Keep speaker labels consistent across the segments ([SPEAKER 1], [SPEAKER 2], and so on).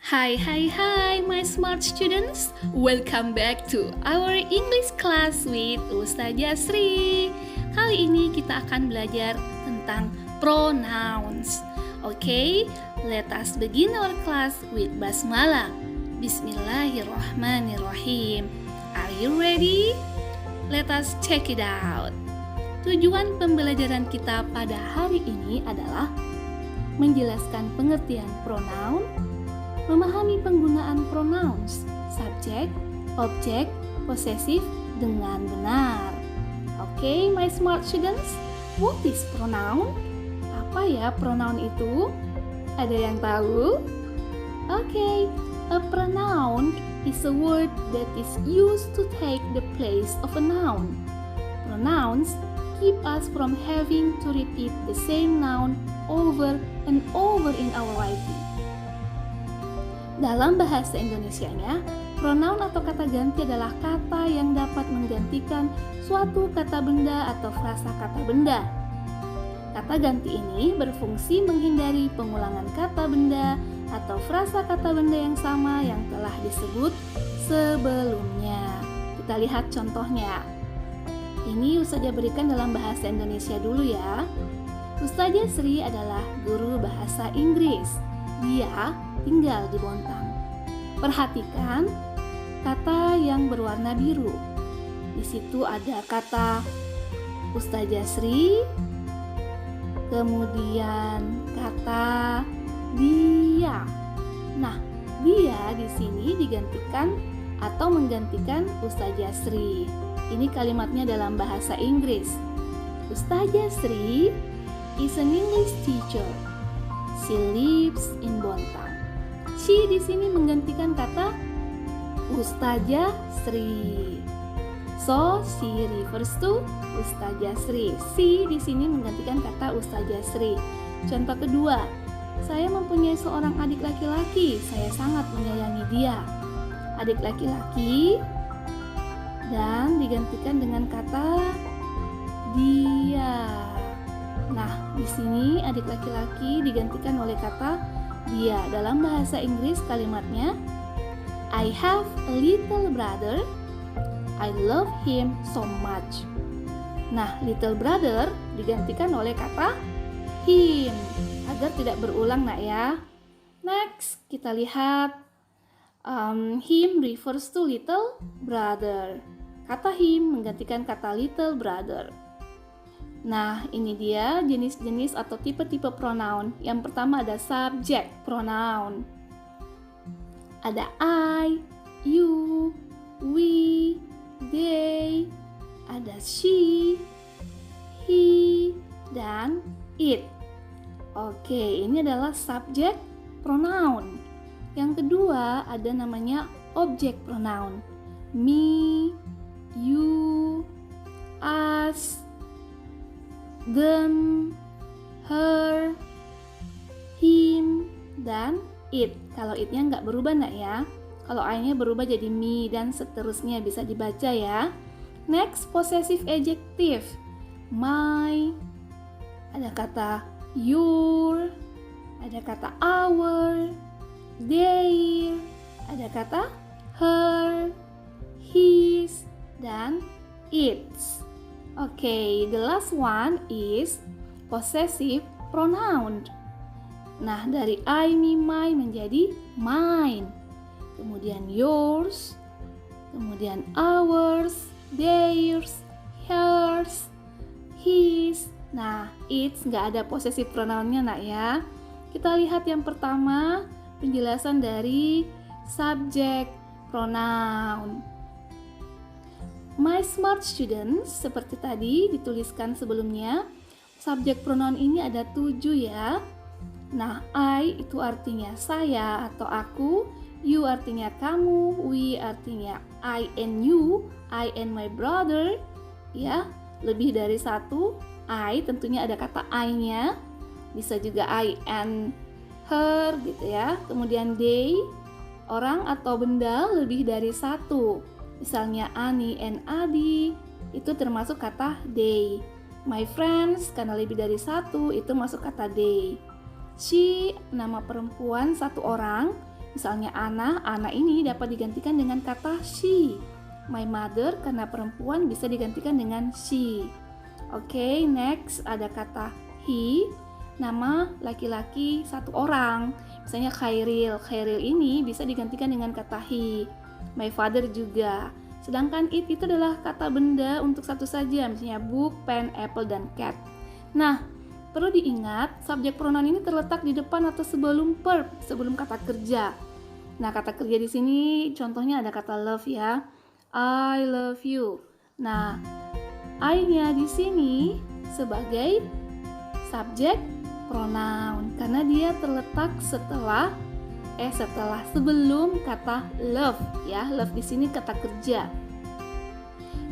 [SPEAKER 1] Hai, my smart students. Welcome back to our English class with Ustazah Sri. Kali ini kita akan belajar tentang pronouns. Okay, let us begin our class with basmalah. Bismillahirrahmanirrahim. Are you ready? Let us check it out. Tujuan pembelajaran kita pada hari ini adalah menjelaskan pengertian pronoun, memahami penggunaan pronouns, subjek, objek, possessive dengan benar. Oke, my smart students, what is pronoun? Apa ya pronoun itu? Ada yang tahu? Oke, a pronoun is a word that is used to take the place of a noun. Pronouns keep us from having to repeat the same noun over and over in our writing. Dalam bahasa Indonesianya, pronoun atau kata ganti adalah kata yang dapat menggantikan suatu kata benda atau frasa kata benda. Kata ganti ini berfungsi menghindari pengulangan kata benda atau frasa kata benda yang sama yang telah disebut sebelumnya. Kita lihat contohnya. Ini Ustazah berikan dalam bahasa Indonesia dulu ya. Ustazah Sri adalah guru bahasa Inggris. Dia tinggal di Bontang. Perhatikan kata yang berwarna biru. Di situ ada kata Ustazah Sri, kemudian kata dia. Nah, dia di sini digantikan atau menggantikan Ustazah Sri. Ini kalimatnya dalam bahasa Inggris. Ustazah Sri is an English teacher. She lives in Bontang. She di sini menggantikan kata Ustazah Sri. So, she refers to Ustazah Sri. She di sini menggantikan kata Ustazah Sri. Contoh kedua, saya mempunyai seorang adik laki-laki. Saya sangat menyayangi dia. Adik laki-laki dan digantikan dengan kata dia. Nah, di sini adik laki-laki digantikan oleh kata dia. Dalam bahasa Inggris kalimatnya I have a little brother. I love him so much. Nah, little brother digantikan oleh kata him agar tidak berulang nak ya. Next, kita lihat him refers to little brother. Kata him menggantikan kata little brother. Nah, ini dia jenis-jenis atau tipe-tipe pronoun. Yang pertama ada subject pronoun. Ada I, you, we, they, ada she, he, dan it. Oke, ini adalah subject pronoun. Yang kedua ada namanya object pronoun. Me, you, us, them, her, him, dan it. Kalau it-nya nggak berubah nak ya. Kalau I-nya berubah jadi me dan seterusnya, bisa dibaca ya. Next, possessive adjective. My, ada kata your, ada kata our, their, ada kata her, his, dan its. Oke, the last one is possessive pronoun. Nah, dari I, me, my menjadi mine. Kemudian yours, kemudian ours, theirs, hers, his. Nah, its nggak ada possessive pronounnya nak ya. Kita lihat yang pertama, penjelasan dari subject pronoun. My smart students, seperti tadi dituliskan sebelumnya, subjek pronoun ini ada 7 ya. Nah, I itu artinya saya atau aku, you artinya kamu, we artinya I and you, I and my brother, ya, lebih dari satu. I tentunya ada kata I-nya, bisa juga I and her gitu ya. Kemudian they, orang atau benda lebih dari satu. Misalnya Ani and Adi, itu termasuk kata they. My friends, karena lebih dari satu, itu masuk kata they. She, nama perempuan satu orang, Misalnya Ana ini dapat digantikan dengan kata she. My mother karena perempuan bisa digantikan dengan she. Oke, next ada kata he, nama laki-laki satu orang. Misalnya Khairil. Khairil ini bisa digantikan dengan kata he. My father juga. Sedangkan it itu adalah kata benda untuk satu saja, misalnya book, pen, apple, dan cat. Nah, perlu diingat, subjek pronoun ini terletak di depan atau sebelum verb, sebelum kata kerja. Nah, kata kerja di sini contohnya ada kata love ya. I love you. Nah, I-nya di sini sebagai subjek pronoun karena dia terletak sebelum kata love ya. Love di sini kata kerja.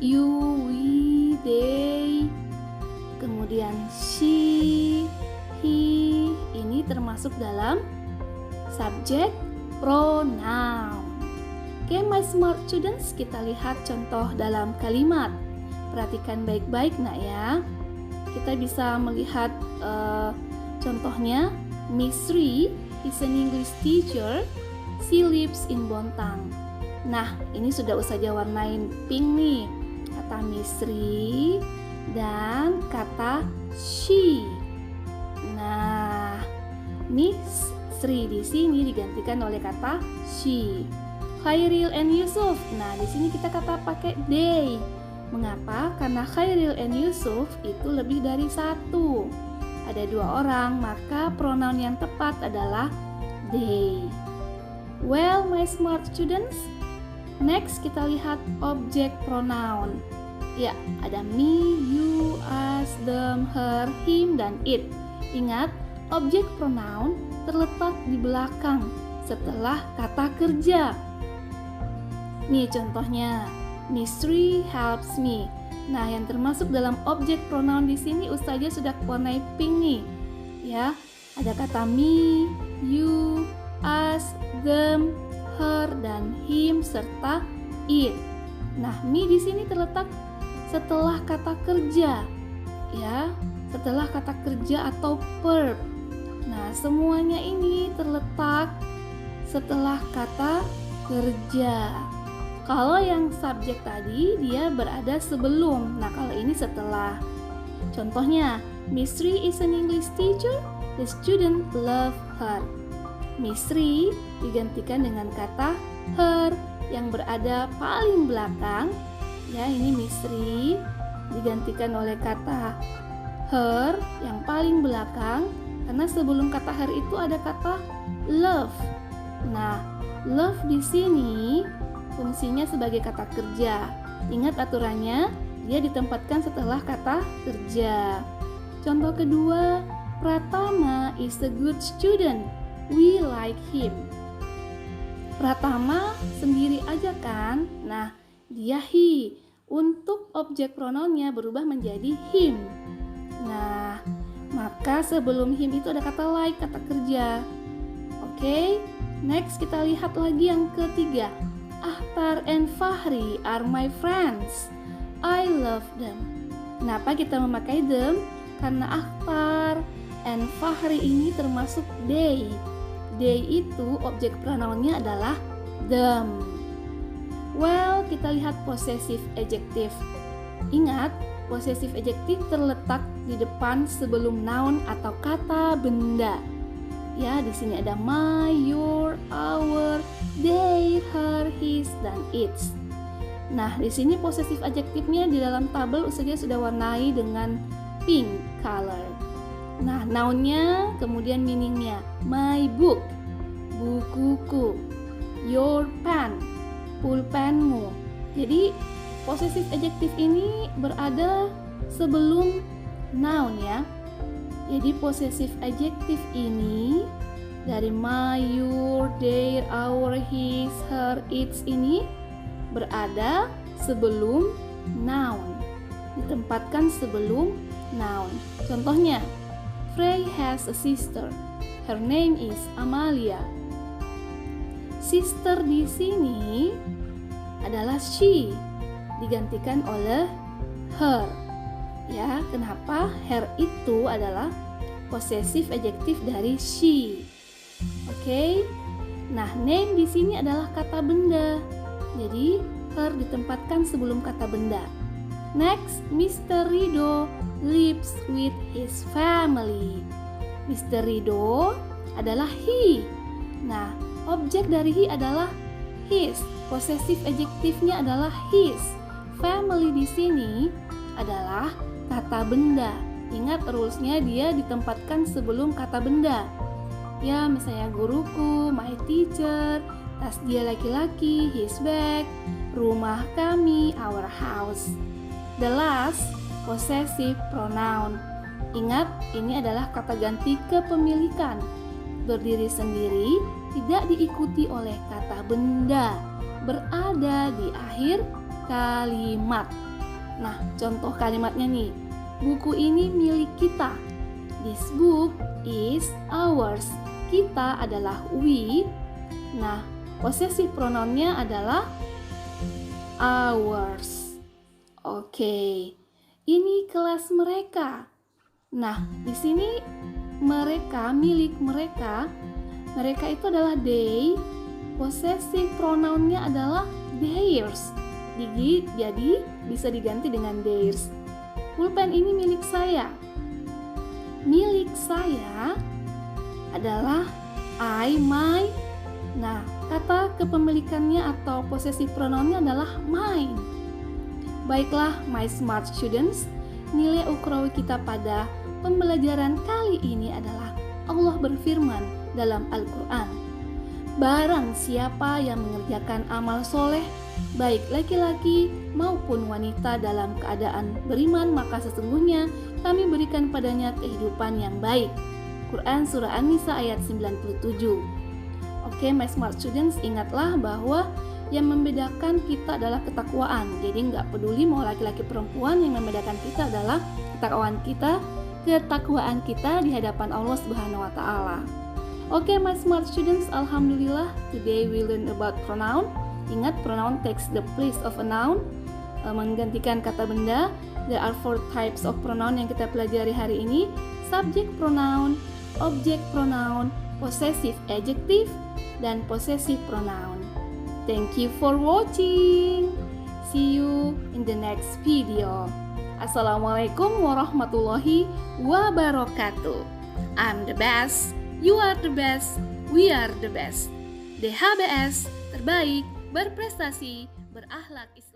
[SPEAKER 1] You, we, they, kemudian she, he, ini termasuk dalam subjek pronoun. Oke, my smart students, kita lihat contoh dalam kalimat. Perhatikan baik-baik nak ya. Kita bisa melihat contohnya. Miss Sri is an English teacher. She lives in Bontang. Nah, ini sudah usah warnain pink nih. Kata Miss Sri dan kata she. Nah, Miss Sri di sini digantikan oleh kata she. Khairil and Yusuf. Nah, di sini kita pakai they. Mengapa? Karena Khairil and Yusuf itu lebih dari satu. Ada dua orang, maka pronoun yang tepat adalah they. Well, my smart students. Next kita lihat objek pronoun. Ya, ada me, you, us, them, her, him, dan it. Ingat, objek pronoun terletak di belakang setelah kata kerja. Nih contohnya, Miss Sri helps me. Nah, yang termasuk dalam objek pronoun di sini saja sudah warnai pink nih. Ya, ada kata me, you, us, them, her, dan him serta it. Nah, me di sini terletak setelah kata kerja. Ya, setelah kata kerja atau verb. Nah, semuanya ini terletak setelah kata kerja. Kalau yang subjek tadi dia berada sebelum. Nah, kalau ini setelah. Contohnya, Miss Sri is an English teacher. The student love her. Miss Sri digantikan dengan kata her yang berada paling belakang. Ya, ini Miss Sri digantikan oleh kata her yang paling belakang karena sebelum kata her itu ada kata love. Nah, love di sini fungsinya sebagai kata kerja. Ingat aturannya, dia ditempatkan setelah kata kerja. Contoh kedua, Pratama is a good student. We like him. Pratama sendiri aja kan? Nah, dia he. Untuk objek pronounnya berubah menjadi him. Nah, maka sebelum him itu ada kata like, kata kerja. Oke, next kita lihat lagi yang ketiga. Akhtar and Fahri are my friends. I love them. Kenapa kita memakai them? Karena Akhtar and Fahri ini termasuk they. They itu objek pronounnya adalah them. Well, kita lihat possessive adjective. Ingat, possessive adjective terletak di depan sebelum noun atau kata benda. Ya, di sini ada my, your, our, they, her, his, dan its. Nah, di sini possessive adjektifnya di dalam tabel saja sudah warnai dengan pink color. Nah, nounnya kemudian meaningnya. My book, bukuku. Your pen, pulpenmu. Jadi, possessive adjective ini berada sebelum noun ya. Jadi possessive adjective ini dari my, your, their, our, his, her, its ini berada sebelum noun. Ditempatkan sebelum noun. Contohnya, Frey has a sister. Her name is Amalia. Sister di sini adalah she, digantikan oleh her. Ya, kenapa? Her itu adalah possessive adjective dari she. Oke. Nah, name di sini adalah kata benda. Jadi, her ditempatkan sebelum kata benda. Next, Mr. Rido lives with his family. Mr. Rido adalah he. Nah, objek dari he adalah his. Possessive adjektifnya adalah his. Family di sini adalah kata benda. Ingat rules-nya, dia ditempatkan sebelum kata benda. Ya, misalnya guruku, my teacher, tas dia laki-laki, his bag, rumah kami, our house. The last, possessive pronoun. Ingat, ini adalah kata ganti kepemilikan. Berdiri sendiri, tidak diikuti oleh kata benda. Berada di akhir kalimat. Nah, contoh kalimatnya nih. Buku ini milik kita. This book is ours. Kita adalah we. Nah, possessive pronounnya adalah ours. Oke. Ini kelas mereka. Nah, di sini mereka, milik mereka. Mereka itu adalah they. Possessive pronounnya adalah theirs. Jadi bisa diganti dengan theirs. Pulpen ini milik saya. Milik saya adalah I, my. Nah, kata kepemilikannya atau possessive pronounnya adalah mine. Baiklah, my smart students, nilai ukrawi kita pada pembelajaran kali ini adalah Allah berfirman dalam Al-Quran. Barang siapa yang mengerjakan amal soleh, baik laki-laki maupun wanita dalam keadaan beriman, maka sesungguhnya kami berikan padanya kehidupan yang baik. Quran Surah An-Nisa ayat 97. Oke, my smart students, ingatlah bahwa yang membedakan kita adalah ketakwaan. Jadi nggak peduli mau laki-laki perempuan, yang membedakan kita adalah ketakwaan kita di hadapan Allah Subhanahu wa taala. Oke, my smart students, alhamdulillah today we learn about pronoun. Ingat, pronoun takes the place of a noun, menggantikan kata benda. There are 4 types of pronoun yang kita pelajari hari ini. Subject pronoun, object pronoun, possessive adjective, dan possessive pronoun. Thank you for watching. See you in the next video. Assalamualaikum warahmatullahi wabarakatuh. I'm the best, you are the best, we are the best. DHBS terbaik, berprestasi, berakhlak Islam.